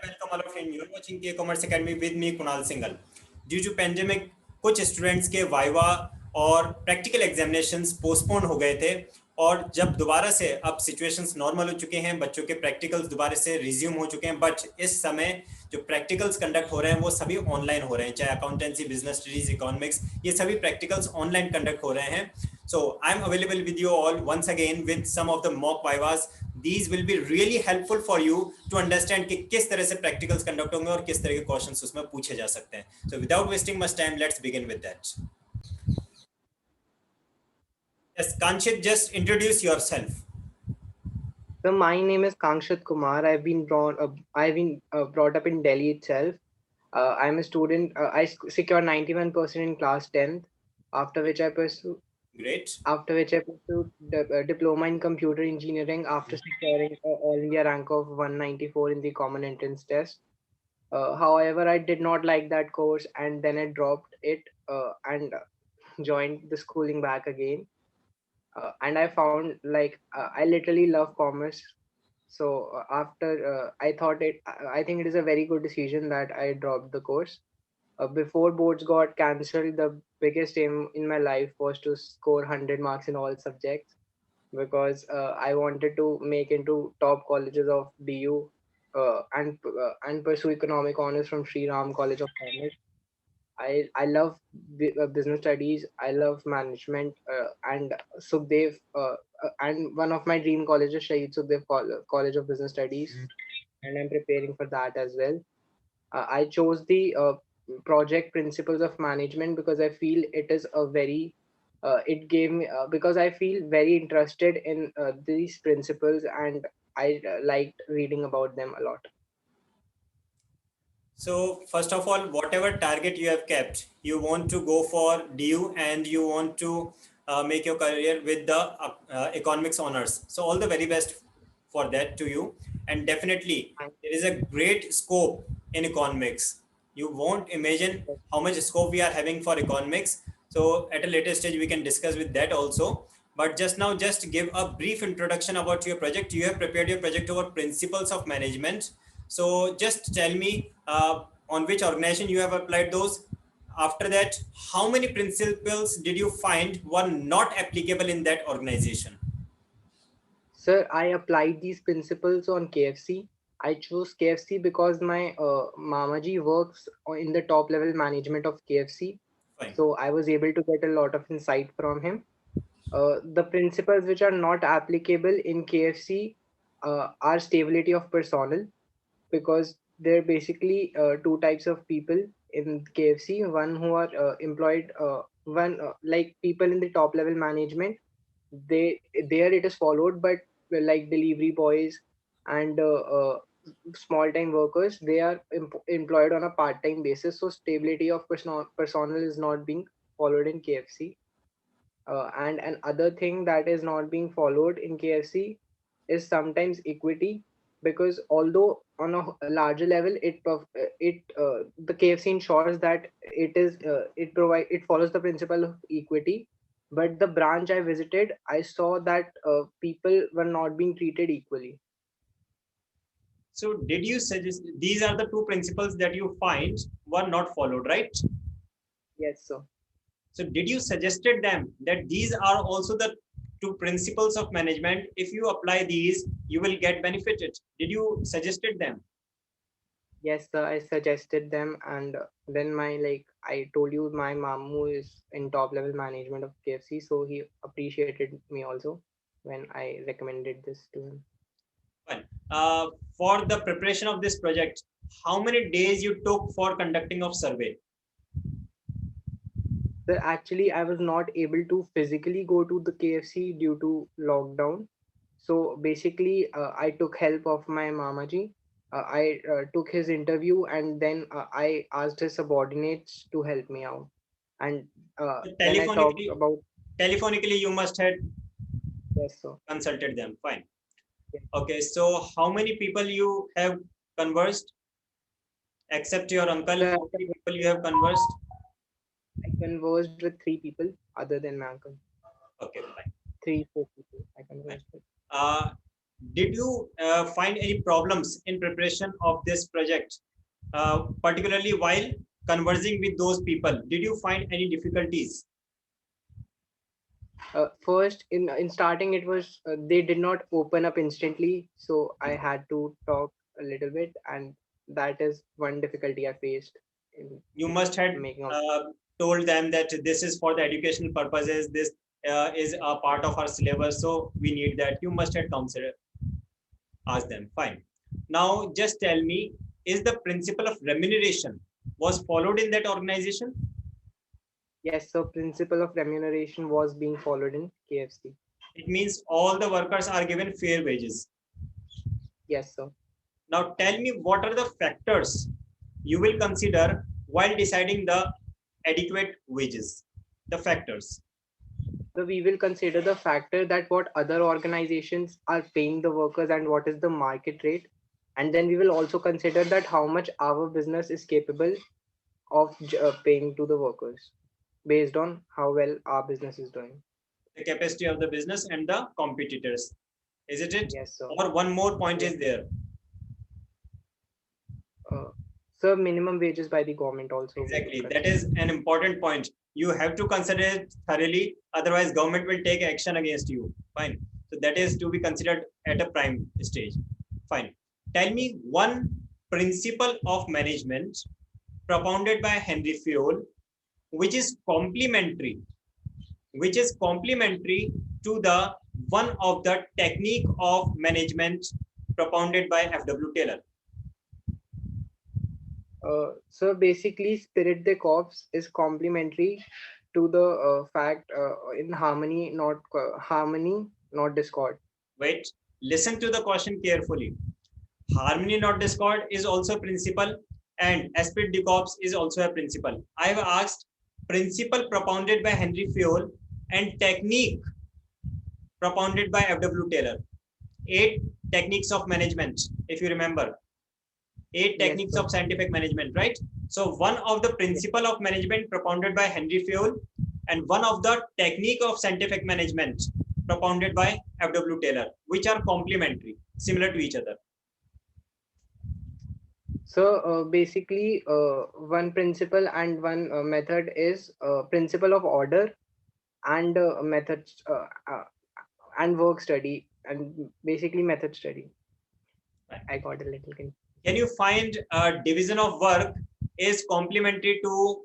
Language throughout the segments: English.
welcome all of you. You're watching Commerce Academy with me, Kunal Singhal. Due to pandemic, कुछ students के viva और practical examinations postpone हो गए थे और जब दोबारा से अब सिचुएशंस नॉर्मल हो चुके हैं, बच्चों के प्रैक्टिकल्स दोबारा से रिज्यूम हो चुके हैं, बट इस समय जो प्रैक्टिकल्स कंडक्ट हो रहे हैं वो सभी ऑनलाइन हो रहे हैं, चाहे अकाउंटेंसी, बिजनेस स्टडीज, इकोनॉमिक्स, ये सभी प्रैक्टिकल्स ऑनलाइन कंडक्ट हो रहे हैं. So I'm available with you all once again with some of the mock vivas. These will be really helpful for you to understand कि किस तरह से practicals conduct होंगे और किस तरह के questions उसमें पूछे जा सकते हैं. So without wasting much time, let's begin with that. Yes, KANKSHIT, just introduce yourself. So my name is KANKSHIT KUMAR. I've been brought up in Delhi itself. I'm a student. I secured 91% in class 10th, after which I pursued Great. the diploma in computer engineering after securing a all India rank of 194 in the common entrance test. However, I did not like that course, and then I dropped it and joined the schooling back again. And I found I literally love commerce. So after I think it is a very good decision that I dropped the course. Before boards got cancelled, the biggest aim in my life was to score 100 marks in all subjects, because I wanted to make into top colleges of BU and pursue economic honors from Sri Ram College of Commerce. I love business studies. I love management, and Sukhdev and one of my dream colleges, Shahid Sukhdev College of Business Studies, and I'm preparing for that as well. I chose the project principles of management because I feel it is a very it gave me because I feel very interested in these principles, and I liked reading about them a lot. So first of all, whatever target you have kept, you want to go for DU and you want to make your career with the economics honors. So all the very best for that to you. And definitely there is a great scope in economics. You won't imagine how much scope we are having for economics. So at a later stage, we can discuss with that also. But just now, just give a brief introduction about your project. You have prepared your project over principles of management. So just tell me on which organization you have applied those. After that, how many principles did you find were not applicable in that organization? Sir, I applied these principles on KFC. I chose KFC because my Mamaji works in the top level management of KFC. Fine. So I was able to get a lot of insight from him. The principles which are not applicable in KFC are stability of personnel, because there are basically two types of people in KFC. One who are employed, one like people in the top level management. They there it is followed, but like delivery boys and small time workers, they are employed on a part time basis. So stability of personnel is not being followed in KFC. And another thing that is not being followed in KFC is sometimes equity, because although on a larger level the KFC ensures that it follows the principle of equity, but the branch I visited, I saw that people were not being treated equally. So did you suggest these are the two principles that you find were not followed, right? Yes, sir. So did you suggested them that these are also the two principles of management? If you apply these, you will get benefited. Did you suggested them? Yes, sir, I suggested them, and then I told you, my mamu is in top level management of KFC, so he appreciated me also when I recommended this to him. Fine. For the preparation of this project, how many days you took for conducting of survey? So actually, I was not able to physically go to the KFC due to lockdown. So basically, I took help of my mamaji. I took his interview, and then I asked his subordinates to help me out. And then I talked about. Telephonically, you must have Yes, sir. Consulted them. Fine. Yes. Okay, so how many people you have conversed? Except your uncle, Sir, how many people you have conversed? I conversed with 3 people other than my uncle. Okay, fine. 3, 4 people I conversed with. did you find any problems in preparation of this project, particularly while conversing with those people? Did you find any difficulties? First, in starting, it was they did not open up instantly, so I had to talk a little bit, and that is one difficulty I faced in You must have making of. uh, told them that this is for the educational purposes, this is a part of our syllabus, so we need that. You must have considered, asked them. Fine. Now just tell me, is the principle of remuneration was followed in that organization? Yes, so principle of remuneration was being followed in KFC. It means all the workers are given fair wages. Yes, sir. Now tell me, what are the factors you will consider while deciding the adequate wages? The factors. So we will consider the factor that what other organizations are paying the workers and what is the market rate. And then we will also consider that how much our business is capable of paying to the workers based on how well our business is doing. The capacity of the business and the competitors. Isn't it? Yes, sir. Or one more point Yes. is there. So minimum wages by the government also. Exactly. That is an important point. You have to consider it thoroughly. Otherwise, government will take action against you. Fine. So that is to be considered at a prime stage. Fine. Tell me one principle of management propounded by Henry Fayol, which is complementary, to the one of the technique of management propounded by F.W. Taylor. So basically, Spirit the Corps is complementary to the fact in harmony, not discord. Wait, listen to the question carefully. Harmony, not discord, is also a principle, and esprit de corps is also a principle. I have asked principle propounded by Henry Fayol and technique propounded by F.W. Taylor. 8 techniques of management, if you remember. 8 techniques of scientific management, right? So one of the principle of management propounded by Henry Fayol and one of the technique of scientific management propounded by F.W. Taylor, which are complementary, similar to each other. So basically, one principle and one method is principle of order and methods and work study and basically method study. I got a little confused. Can you find a division of work is complementary to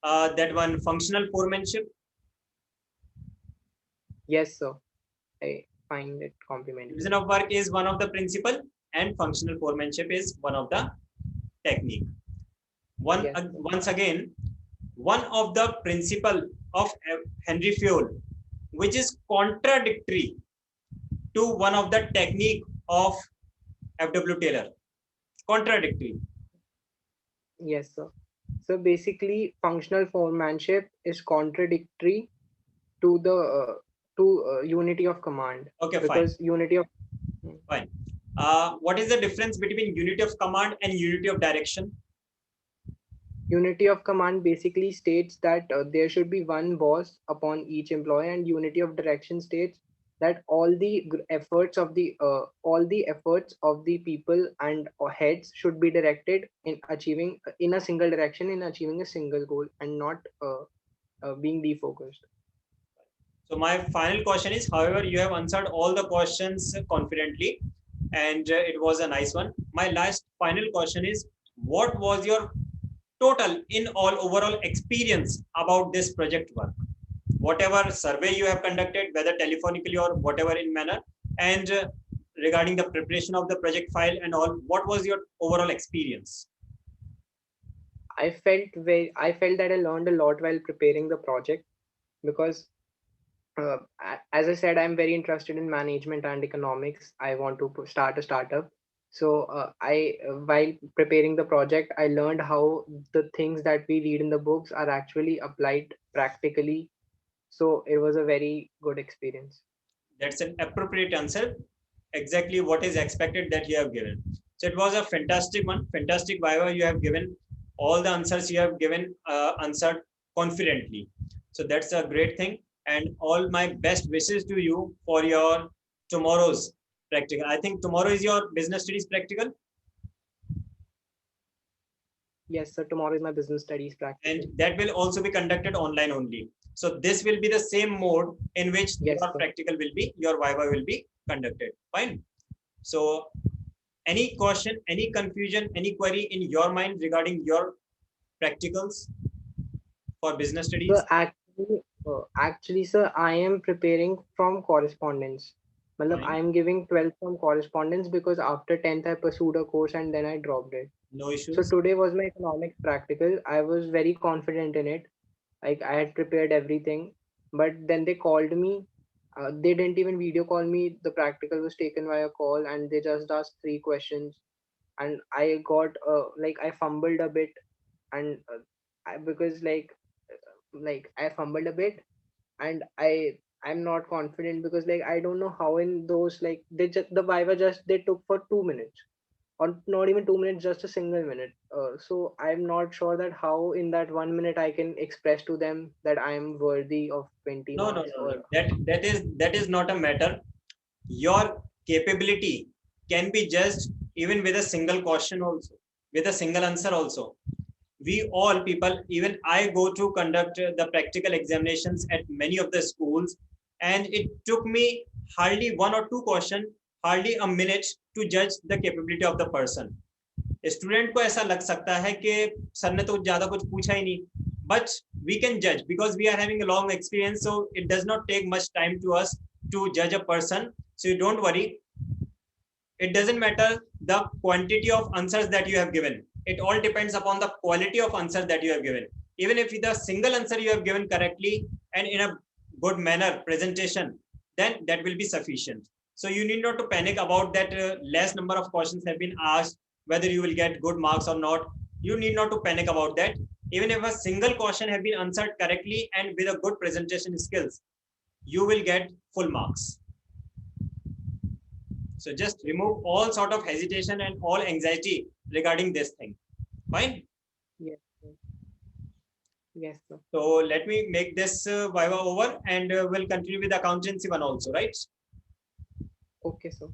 that one functional foremanship? Yes, sir. I find it complementary. Division of work is one of the principle and functional foremanship is one of the technique. Once again, one of the principle of Henry Fayol, which is contradictory to one of the technique of F.W. Taylor. Contradictory. Yes, sir. So basically, functional foremanship is contradictory to the unity of command. Okay, because fine. Unity of fine. What is the difference between unity of command and unity of direction? Unity of command basically states that there should be one boss upon each employee, and unity of direction states that all the efforts of the people and heads should be directed in achieving in a single direction in achieving a single goal and not being defocused. So my final question is, however, you have answered all the questions confidently and it was a nice one. My last final question is, what was your total in all overall experience about this project work? Whatever survey you have conducted, whether telephonically or whatever in manner, and regarding the preparation of the project file and all, what was your overall experience? I felt that I learned a lot while preparing the project because as I said, I'm very interested in management and economics. I want to start a startup. So while preparing the project, I learned how the things that we read in the books are actually applied practically. So it was a very good experience. That's an appropriate answer. Exactly what is expected that you have given. So it was a fantastic one, fantastic Viva you have given. All the answers you have given answered confidently. So that's a great thing. And all my best wishes to you for your tomorrow's practical. I think tomorrow is your business studies practical. Yes, sir. Tomorrow is my business studies practical. And that will also be conducted online only. So this will be the same mode in which Yes, your sir. practical will be, your Viva will be conducted. Fine. So any question, any confusion, any query in your mind regarding your practicals for business studies? So actually, sir, I am preparing from correspondence. Matlab, I Fine. am giving 12th from correspondence because after 10th I pursued a course and then I dropped it. No So issues. today was my economics practical. I was very confident in it. Like I had prepared everything, but then they called me. They didn't even video call me. The practical was taken via call, and they just asked 3 questions, and I got like I fumbled a bit, and because like I fumbled a bit, and I'm not confident because like I don't know how in those like the Viva just they took for 2 minutes or not even 2 minutes, just a single minute. So I'm not sure that how in that 1 minute I can express to them that I am worthy of 20 No, no, marks no, no. or That is not a matter. Your capability can be judged even with a single question also, with a single answer also. We all people, even I go to conduct the practical examinations at many of the schools, and it took me hardly 1 or 2 questions, hardly a minute to judge the capability of the person. Student को ऐसा लग सकता है कि sir ने तो ज्यादा कुछ पूछा ही नहीं, but we can judge because we are having a long experience, so it does not take much time to us to judge a person. So you don't worry, it doesn't matter the quantity of answers that you have given, it all depends upon the quality of answer that you have given. Even if the single answer you have given correctly and in a good manner presentation, then that will be sufficient. So you need not to panic about that less number of questions have been asked, whether you will get good marks or not. You need not to panic about that. Even if a single question have been answered correctly and with a good presentation skills, you will get full marks. So just remove all sort of hesitation and all anxiety regarding this thing. Fine. yes, sir. Yes, sir. So let me make this Viva over, and we'll continue with the accountancy one also, right? Okay, sir.